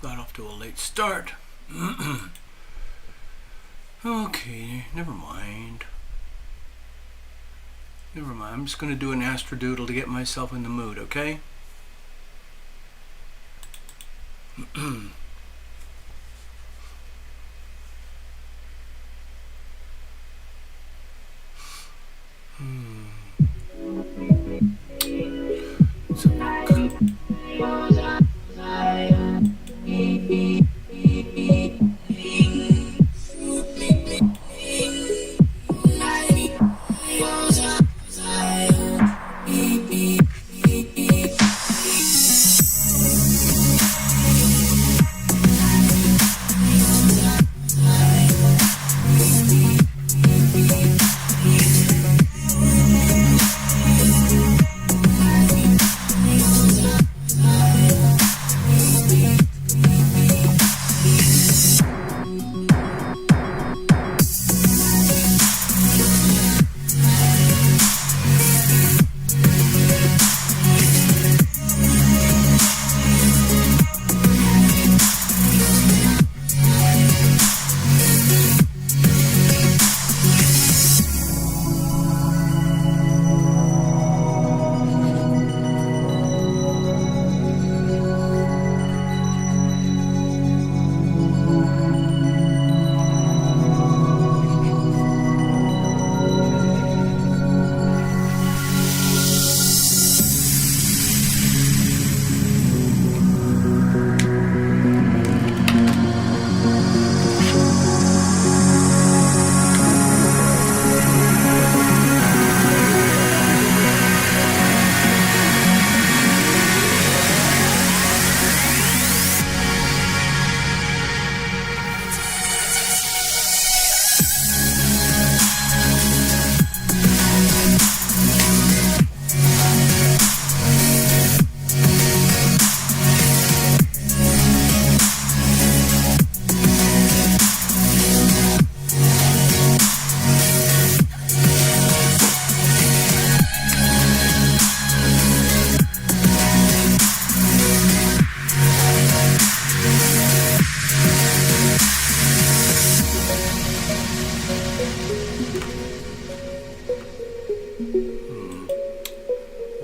Got off to a late start. Okay, never mind. Never mind. I'm just going to do an astrodoodle to get myself in the mood, okay?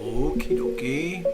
Okie dokie.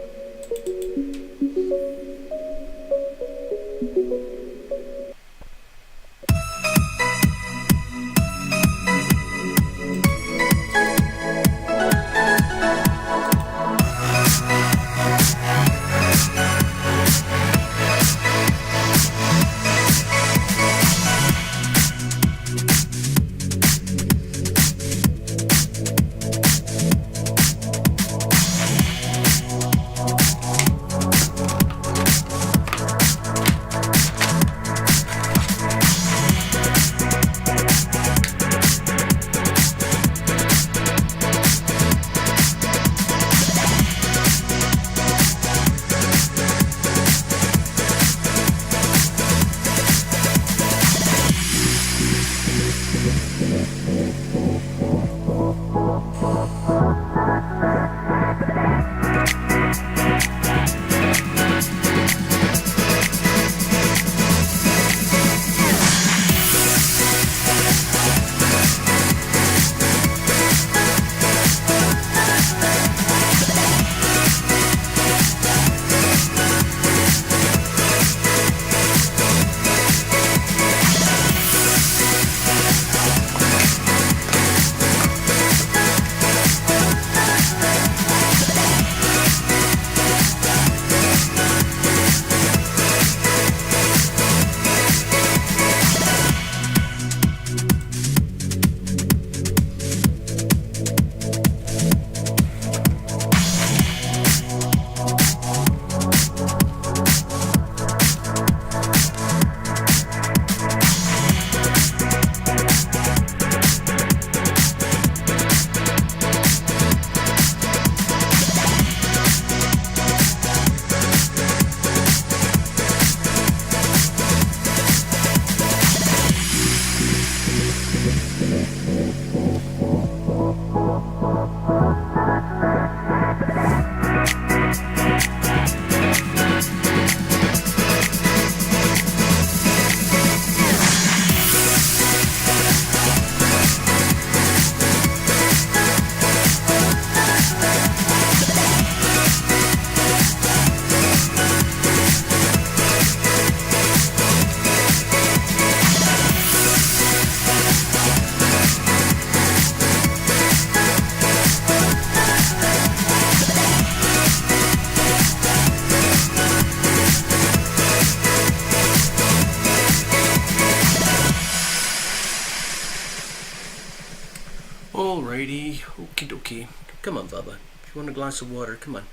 Alrighty, okie dokie. Come on, Bubba. If you want a glass of water, come on.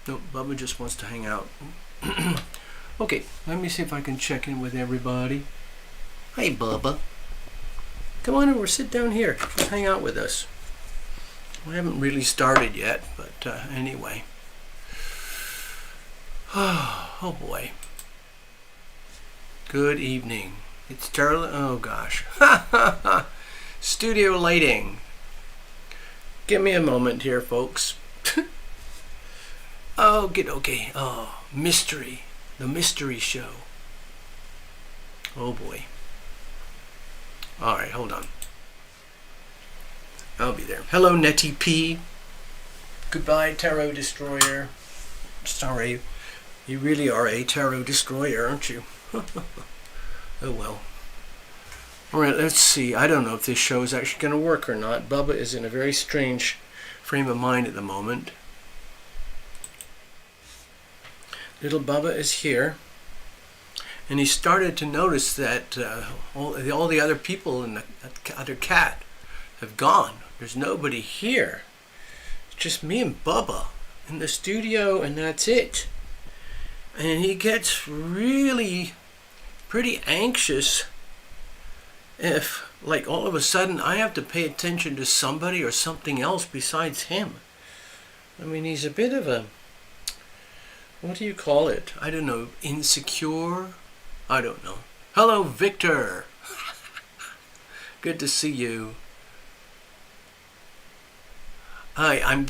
No, Bubba just wants to hang out. Okay, let me see if I can check in with everybody. Hey, Bubba. Come on over, sit down here. Hang out with us. We haven't really started yet, but anyway. Oh boy. Good evening. It's Tarot. Oh gosh. Studio lighting. Give me a moment here, folks. Oh, okay. Oh, mystery. The mystery show. Oh boy. Alright, hold on. I'll be there. Hello, Nettie P. Goodbye, Tarot Destroyer. Sorry. You really are a Tarot Destroyer, aren't you? Oh well. Alright, let's see. I don't know if this show is actually going to work or not. Bubba is in a very strange frame of mind at the moment. Little Bubba is here. And he started to notice that all the other people and the other cat have gone. There's nobody here. It's just me and Bubba in the studio, and that's it. And he gets really pretty anxious if, like, all of a sudden I have to pay attention to somebody or something else besides him. I mean, he's a bit of a, what do you call it? I don't know, insecure? I don't know. Hello, Victor. Good to see you. I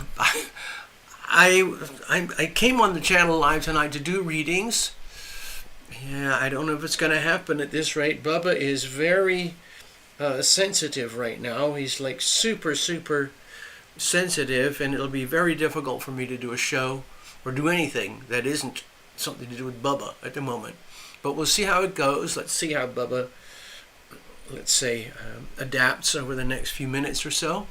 came on the channel live tonight to do readings. Yeah, I don't know if it's going to happen at this rate. Bubba is very sensitive right now. He's like super sensitive, and it'll be very difficult for me to do a show or do anything that isn't something to do with Bubba at the moment. But we'll see how it goes. Let's see how Bubba, let's say, adapts over the next few minutes or so.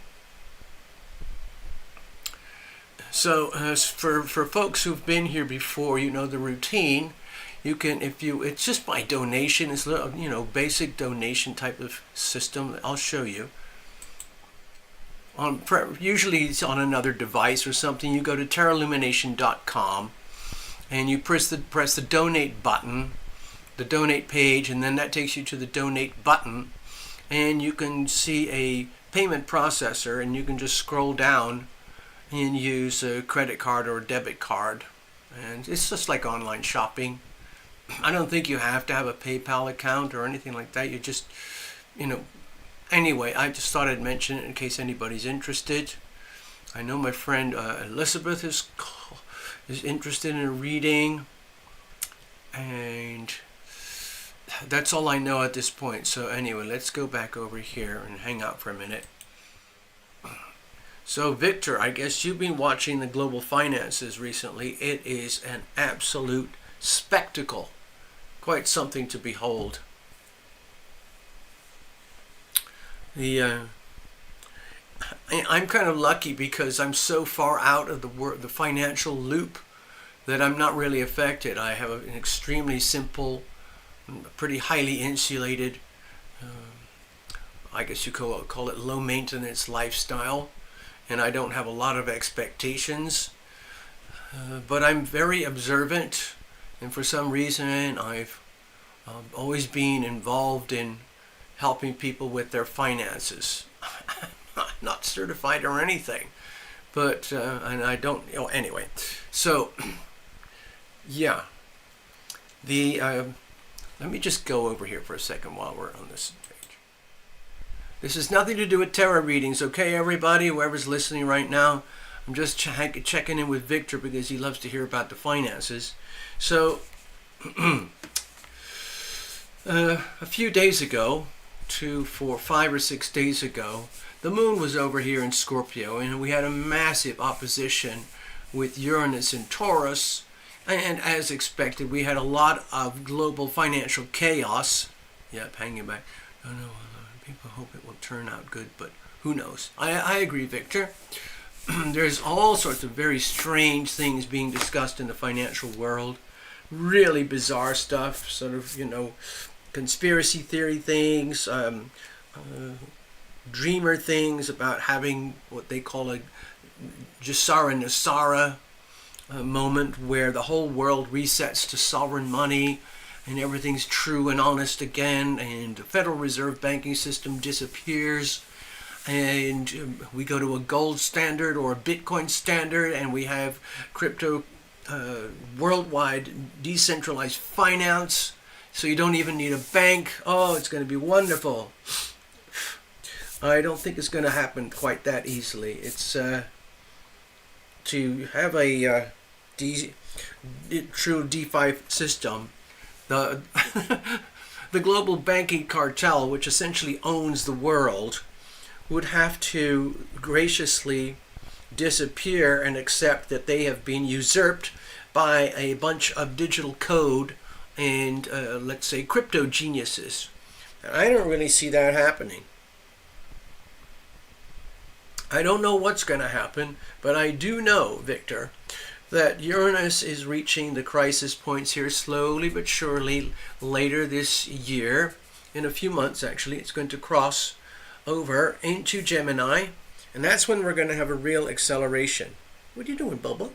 So for folks who've been here before, you know the routine. You can, it's just by donation. It's a, basic donation type of system. I'll show you. Usually it's on another device or something. You go to TarotLumination.com and you press the donate button, the donate page, and then that takes you to the donate button, and you can see a payment processor, and you can just scroll down and use a credit card or a debit card, and it's just like online shopping. I don't think you have to have a PayPal account or anything like that. You just, anyway, I just thought I'd mention it in case anybody's interested. I know my friend Elizabeth is interested in a reading, and that's all I know at this point. So anyway, let's go back over here and hang out for a minute. So Victor, I guess you've been watching the global finances recently. It is an absolute spectacle. Quite something to behold. I'm kind of lucky because I'm so far out of the financial loop that I'm not really affected. I have an extremely simple, pretty highly insulated, I guess you call it low maintenance lifestyle, and I don't have a lot of expectations, but I'm very observant, and for some reason I've always been involved in helping people with their finances. I'm not certified or anything, but and I don't, anyway. So yeah, let me just go over here for a second while we're on this page. This has nothing to do with tarot readings, okay, everybody, whoever's listening right now. I'm just checking in with Victor because he loves to hear about the finances. So a few days ago, 5 or 6 days ago, the moon was over here in Scorpio, and we had a massive opposition with Uranus and Taurus, and as expected, we had a lot of global financial chaos. Yep, hanging back. No, people hope it will turn out good, but who knows? I agree, Victor. There's all sorts of very strange things being discussed in the financial world. Really bizarre stuff, sort of, conspiracy theory things, dreamer things about having what they call a Jasara Nasara moment where the whole world resets to sovereign money and everything's true and honest again, and the Federal Reserve banking system disappears, and we go to a gold standard or a Bitcoin standard, and we have crypto worldwide decentralized finance, so you don't even need a bank. Oh, it's going to be wonderful. I don't think it's going to happen quite that easily. It's to have a true DeFi system. The the global banking cartel, which essentially owns the world, would have to graciously disappear and accept that they have been usurped by a bunch of digital code and let's say crypto geniuses. I don't really see that happening. I don't know what's going to happen, but I do know, Victor, that Uranus is reaching the crisis points here slowly but surely later this year. In a few months, actually, it's going to cross over into Gemini, and that's when we're going to have a real acceleration. What are you doing, Bubba?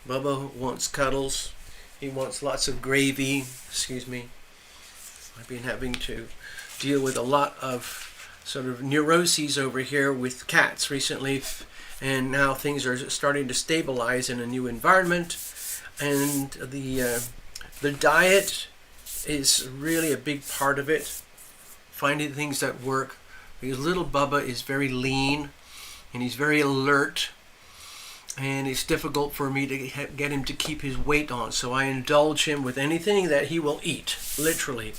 Bubba wants cuddles. He wants lots of gravy. Excuse me. I've been having to deal with a lot of sort of neuroses over here with cats recently, and now things are starting to stabilize in a new environment, and the diet is really a big part of it, finding things that work, because little Bubba is very lean and he's very alert, and it's difficult for me to get him to keep his weight on, so I indulge him with anything that he will eat, literally,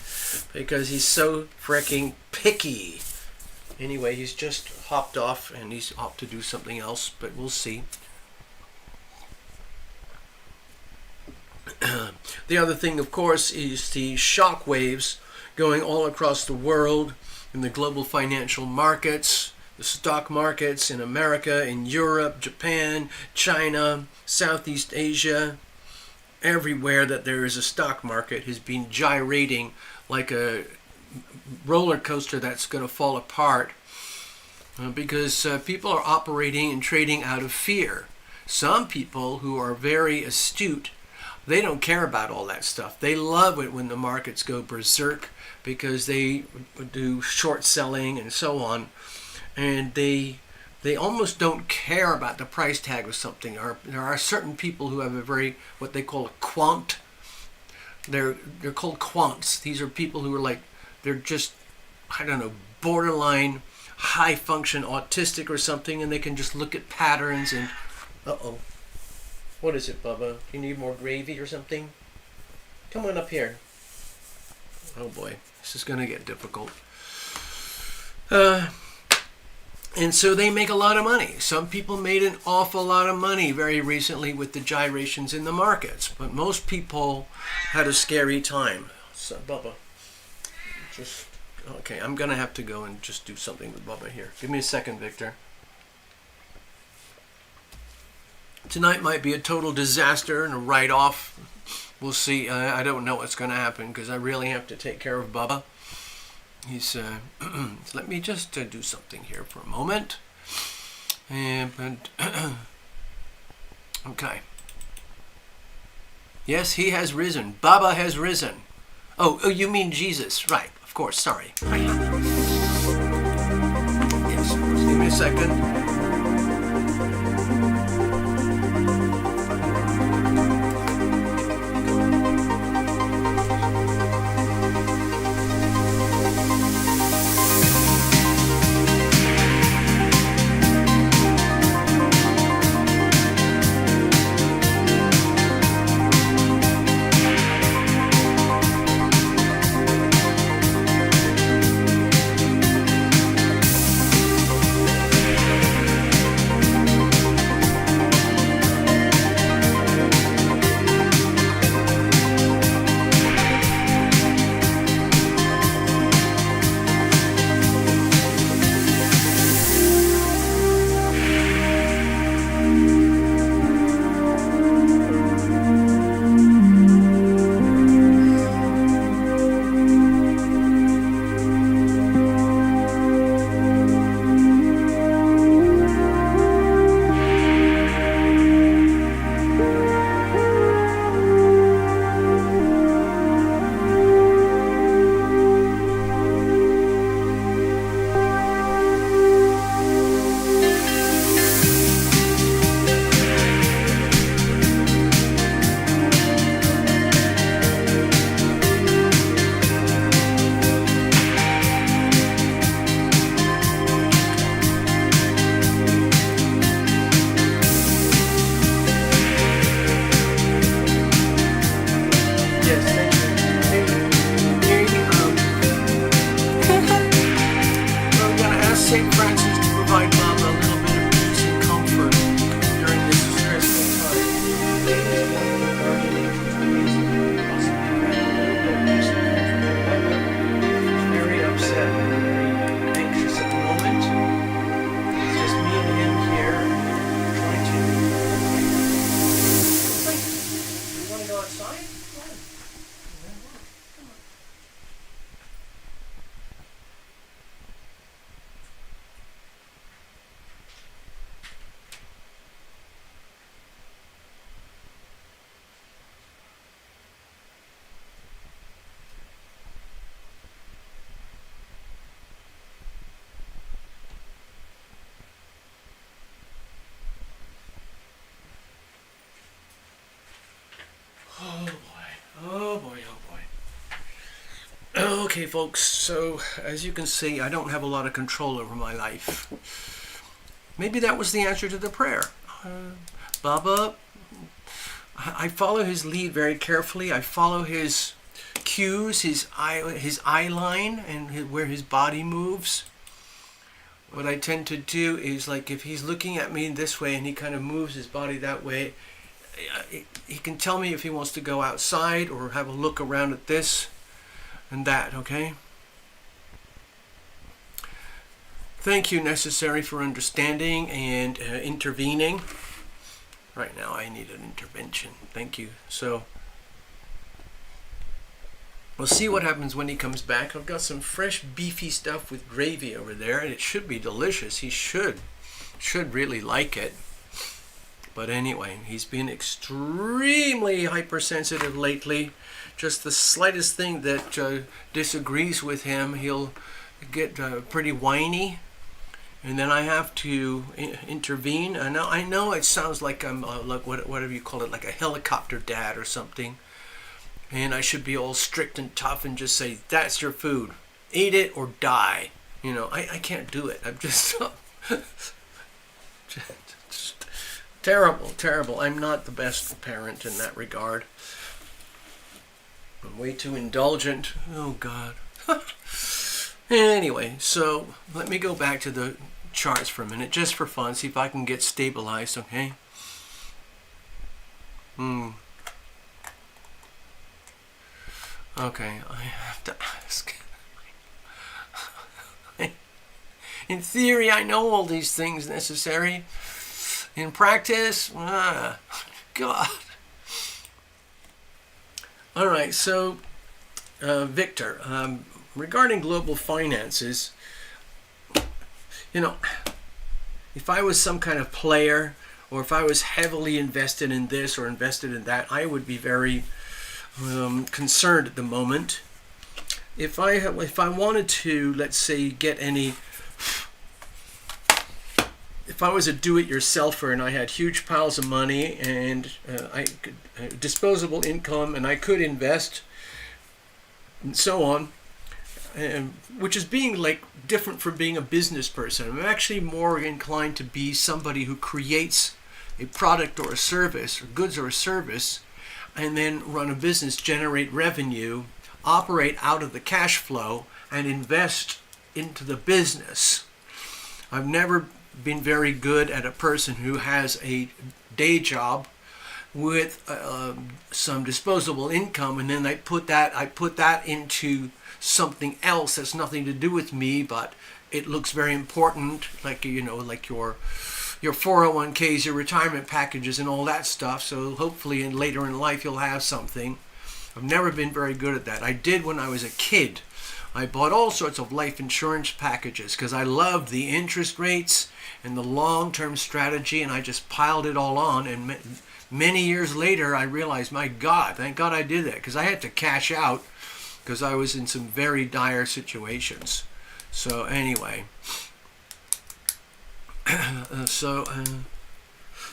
because he's so freaking picky. Anyway, he's just hopped off and he's off to do something else, but we'll see. The other thing, of course, is the shock waves going all across the world in the global financial markets, the stock markets in America, in Europe, Japan, China, Southeast Asia. Everywhere that there is a stock market has been gyrating like a roller coaster that's going to fall apart because people are operating and trading out of fear. Some people who are very astute, they don't care about all that stuff. They love it when the markets go berserk because they do short selling and so on, and they almost don't care about the price tag of something. There are certain people who have a very, what they call a quant. They're called quants. These are people who are like, they're just, I don't know, borderline high function autistic or something, and they can just look at patterns and, uh-oh. What is it, Bubba? Do you need more gravy or something? Come on up here. Oh boy, this is going to get difficult. And so they make a lot of money. Some people made an awful lot of money very recently with the gyrations in the markets, but most people had a scary time. So, Bubba, just, okay, I'm going to have to go and just do something with Bubba here. Give me a second, Victor. Tonight might be a total disaster and a write-off. We'll see. I don't know what's going to happen because I really have to take care of Bubba. He's let me just do something here for a moment. Okay. Yes, he has risen. Baba has risen. Oh, you mean Jesus? Right. Of course. Sorry. Right. Yes. Just give me a second. Okay, folks, so as you can see, I don't have a lot of control over my life. Maybe that was the answer to the prayer. Baba, I follow his lead very carefully. I follow his cues, his eye line, and where his body moves. What I tend to do is, like, if he's looking at me this way and he kind of moves his body that way, he can tell me if he wants to go outside or have a look around at this and that, okay? Thank you, Necessary, for understanding and intervening. Right now I need an intervention. Thank you. So we'll see what happens when he comes back. I've got some fresh beefy stuff with gravy over there, and it should be delicious. He should really like it. But anyway, he's been extremely hypersensitive lately. Just the slightest thing that disagrees with him, he'll get pretty whiny. And then I have to intervene. I know it sounds like I'm like whatever you call it, like a helicopter dad or something. And I should be all strict and tough and just say, that's your food. Eat it or die. You know, I can't do it. I'm just terrible. I'm not the best parent in that regard. I'm way too indulgent. Oh, God. Anyway, so let me go back to the charts for a minute, just for fun, see if I can get stabilized, okay? Okay, I have to ask. In theory, I know all these things necessary. In practice, God. All right, so Victor, regarding global finances, you know, if I was some kind of player, or if I was heavily invested in this or invested in that, I would be very concerned at the moment. If I wanted to, let's say, get any, if I was a do-it-yourselfer and I had huge piles of money and I could disposable income and I could invest and so on, which is being like different from being a business person. I'm actually more inclined to be somebody who creates a product or a service, or goods or a service, and then run a business, generate revenue, operate out of the cash flow, and invest into the business. I've never been very good at a person who has a day job with some disposable income, and then I put that into something else that's nothing to do with me, but it looks very important, like, you know, like your 401ks, your retirement packages, and all that stuff. So hopefully later in life you'll have something. I've never been very good at that. I did when I was a kid. I bought all sorts of life insurance packages because I loved the interest rates and the long-term strategy, and I just piled it all on. And many years later, I realized, my God, thank God I did that, because I had to cash out because I was in some very dire situations. So anyway,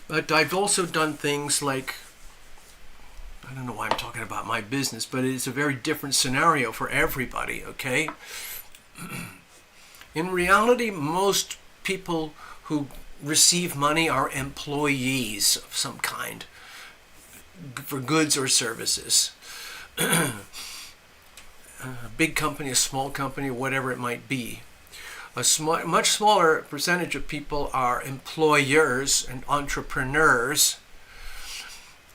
but I've also done things like, I don't know why I'm talking about my business, but it's a very different scenario for everybody, okay? In reality, most people who receive money are employees of some kind for goods or services. A big company, a small company, whatever it might be. Much smaller percentage of people are employers and entrepreneurs,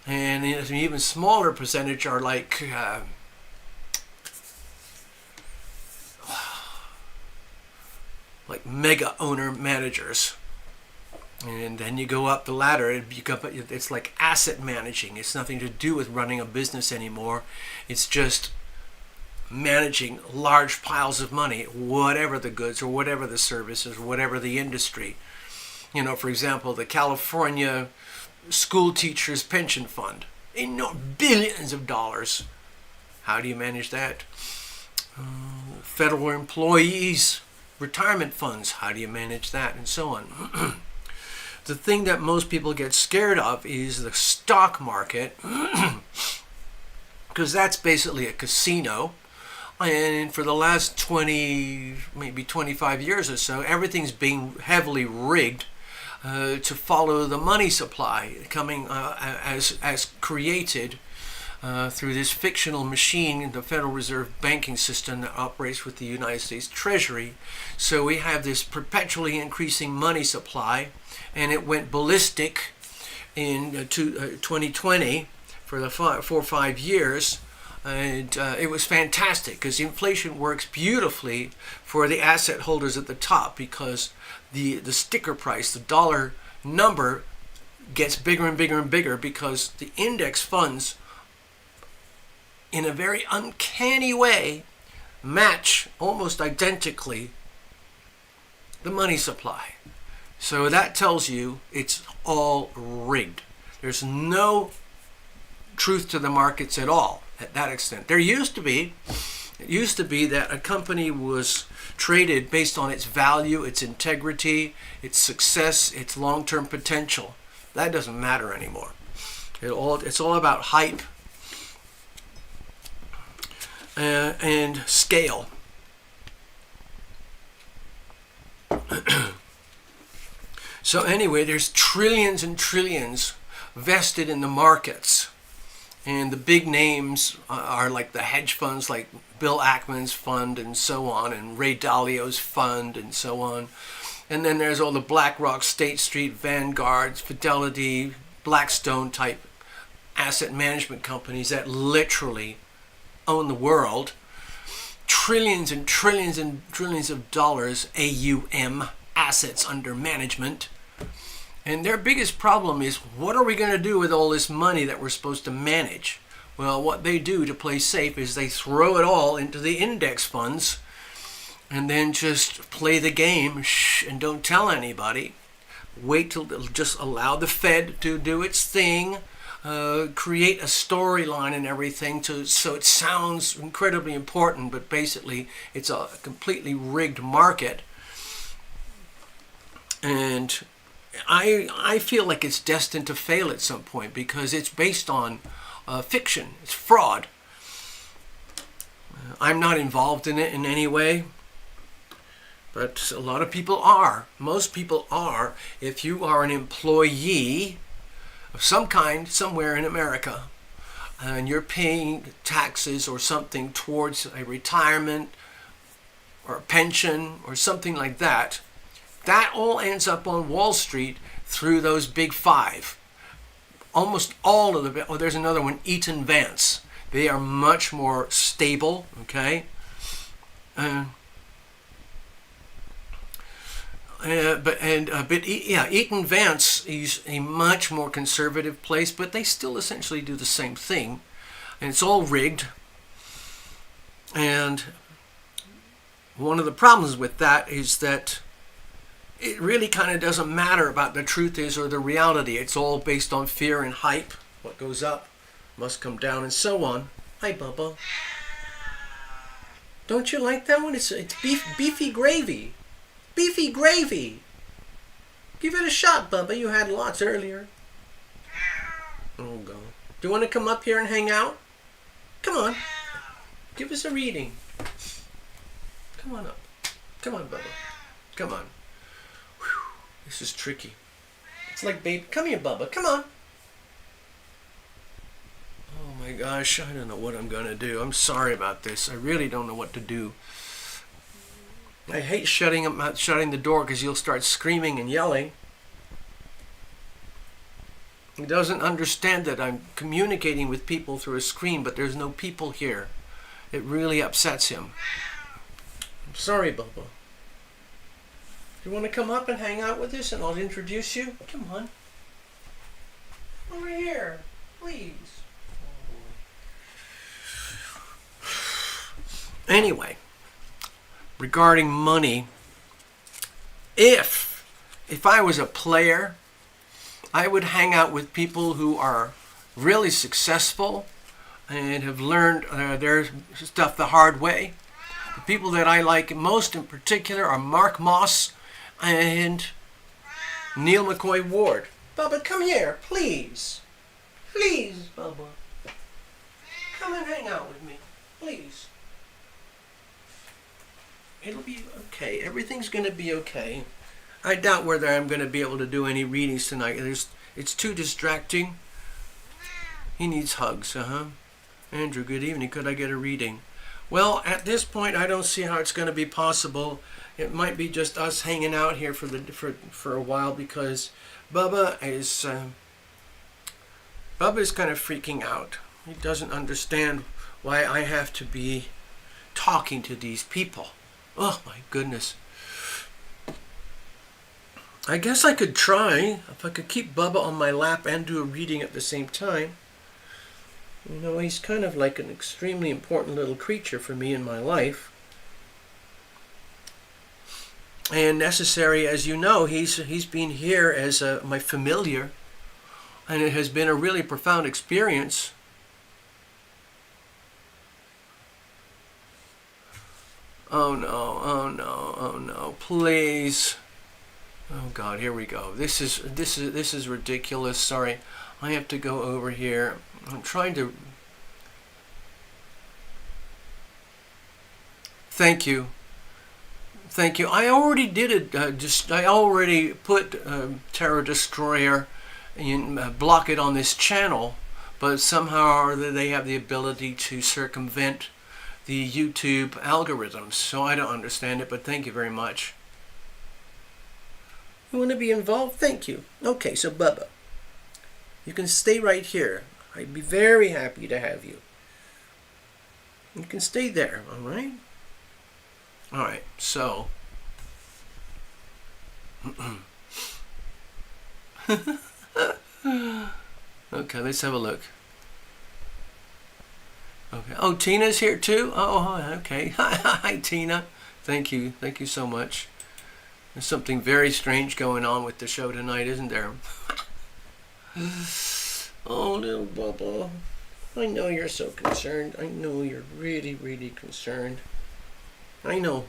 and an even smaller percentage are like mega owner managers. And then you go up the ladder, it's like asset managing. It's nothing to do with running a business anymore. It's just managing large piles of money, whatever the goods or whatever the services, or whatever the industry. You know, for example, the California School Teachers Pension Fund, billions of dollars. How do you manage that? Federal employees, retirement funds, how do you manage that? And so on. The thing that most people get scared of is the stock market, because that's basically a casino. And for the last 20, maybe 25 years or so, everything's being heavily rigged to follow the money supply coming as created through this fictional machine in the Federal Reserve banking system that operates with the United States Treasury. So we have this perpetually increasing money supply, and it went ballistic in 2020 for the 4 or 5 years. And it was fantastic because inflation works beautifully for the asset holders at the top, because the sticker price, the dollar number, gets bigger and bigger and bigger because the index funds, in a very uncanny way, match almost identically the money supply. So that tells you it's all rigged. There's no truth to the markets at all at that extent. It used to be that a company was traded based on its value, its integrity, its success, its long-term potential. That doesn't matter anymore. It's all about hype and scale. So anyway, there's trillions and trillions vested in the markets. And the big names are like the hedge funds, like Bill Ackman's fund and so on, and Ray Dalio's fund and so on. And then there's all the BlackRock, State Street, Vanguard, Fidelity, Blackstone type asset management companies that literally own the world. Trillions and trillions and trillions of dollars, AUM, assets under management. And their biggest problem is, what are we going to do with all this money that we're supposed to manage? Well, what they do to play safe is they throw it all into the index funds and then just play the game and don't tell anybody. Wait till just allow the Fed to do its thing, create a storyline and everything so it sounds incredibly important, but basically it's a completely rigged market. And I feel like it's destined to fail at some point because it's based on fiction. It's fraud. I'm not involved in it in any way, but a lot of people are. Most people are. If you are an employee of some kind somewhere in America and you're paying taxes or something towards a retirement or a pension or something like that, that all ends up on Wall Street through those big five. Almost all of the, there's another one, Eaton Vance. They are much more stable, okay? Eaton Vance is a much more conservative place, but they still essentially do the same thing. And it's all rigged. And one of the problems with that is that it really kind of doesn't matter about the truth is or the reality. It's all based on fear and hype. What goes up must come down and so on. Hi, Bubba. Don't you like that one? It's beefy gravy. Beefy gravy. Give it a shot, Bubba. You had lots earlier. Oh, God. Do you want to come up here and hang out? Come on. Give us a reading. Come on up. Come on, Bubba. Come on. This is tricky. It's like, babe, come here, Bubba. Come on. Oh my gosh, I don't know what I'm going to do. I'm sorry about this. I really don't know what to do. I hate shutting the door because you'll start screaming and yelling. He doesn't understand that I'm communicating with people through a screen, but there's no people here. It really upsets him. I'm sorry, Bubba. You want to come up and hang out with us and I'll introduce you? Come on. Over here, please. Anyway, regarding money, if I was a player, I would hang out with people who are really successful and have learned their stuff the hard way. The people that I like most in particular are Mark Moss and Neil McCoy Ward. Bubba, come here, please. Please, Bubba. Come and hang out with me, please. It'll be okay. Everything's going to be okay. I doubt whether I'm going to be able to do any readings tonight. It's too distracting. He needs hugs, Andrew, good evening. Could I get a reading? Well, at this point, I don't see how it's going to be possible. It might be just us hanging out here for a while because Bubba is kind of freaking out. He doesn't understand why I have to be talking to these people. Oh my goodness. I guess I could try if I could keep Bubba on my lap and do a reading at the same time. You know, he's kind of like an extremely important little creature for me in my life. And necessary, as you know, he's been here as my familiar, and it has been a really profound experience. Oh no, oh no, oh no, please. Oh God, here we go. This is ridiculous. Sorry. I have to go over here. I'm trying to... Thank you. Thank you. I already did it. I already put Tarot Destroyer and block it on this channel, but somehow or other they have the ability to circumvent the YouTube algorithms. So I don't understand it, but thank you very much. You want to be involved? Thank you. Okay, so Bubba, you can stay right here. I'd be very happy to have you. You can stay there, all right? All right, so... Okay, let's have a look. Okay. Oh, Tina's here too? Oh, okay. Hi, Tina. Thank you. Thank you so much. There's something very strange going on with the show tonight, isn't there? Oh, little Bubba. I know you're so concerned. I know you're really, really concerned. I know.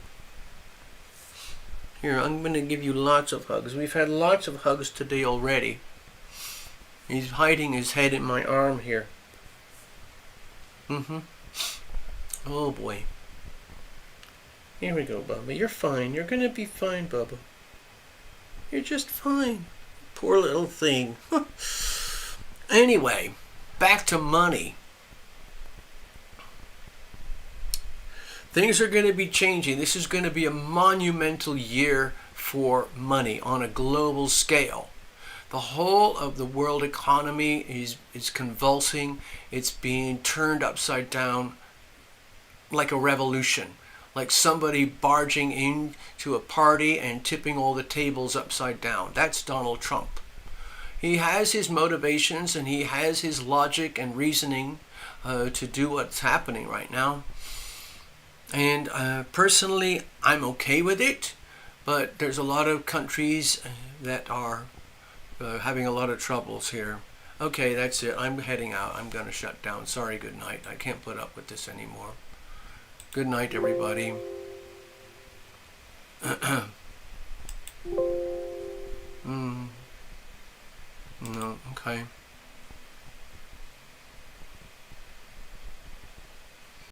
Here, I'm going to give you lots of hugs. We've had lots of hugs today already. He's hiding his head in my arm here. Oh, boy. Here we go, Bubba. You're fine. You're going to be fine, Bubba. You're just fine. Poor little thing. Anyway, back to money. Things are going to be changing. This is going to be a monumental year for money on a global scale. The whole of the world economy is convulsing. It's being turned upside down like a revolution. Like somebody barging into a party and tipping all the tables upside down. That's Donald Trump. He has his motivations and he has his logic and reasoning to do what's happening right now. And personally, I'm okay with it, but there's a lot of countries that are having a lot of troubles here. Okay, that's it. I'm heading out. I'm going to shut down. Sorry, good night. I can't put up with this anymore. Good night, everybody. No, okay.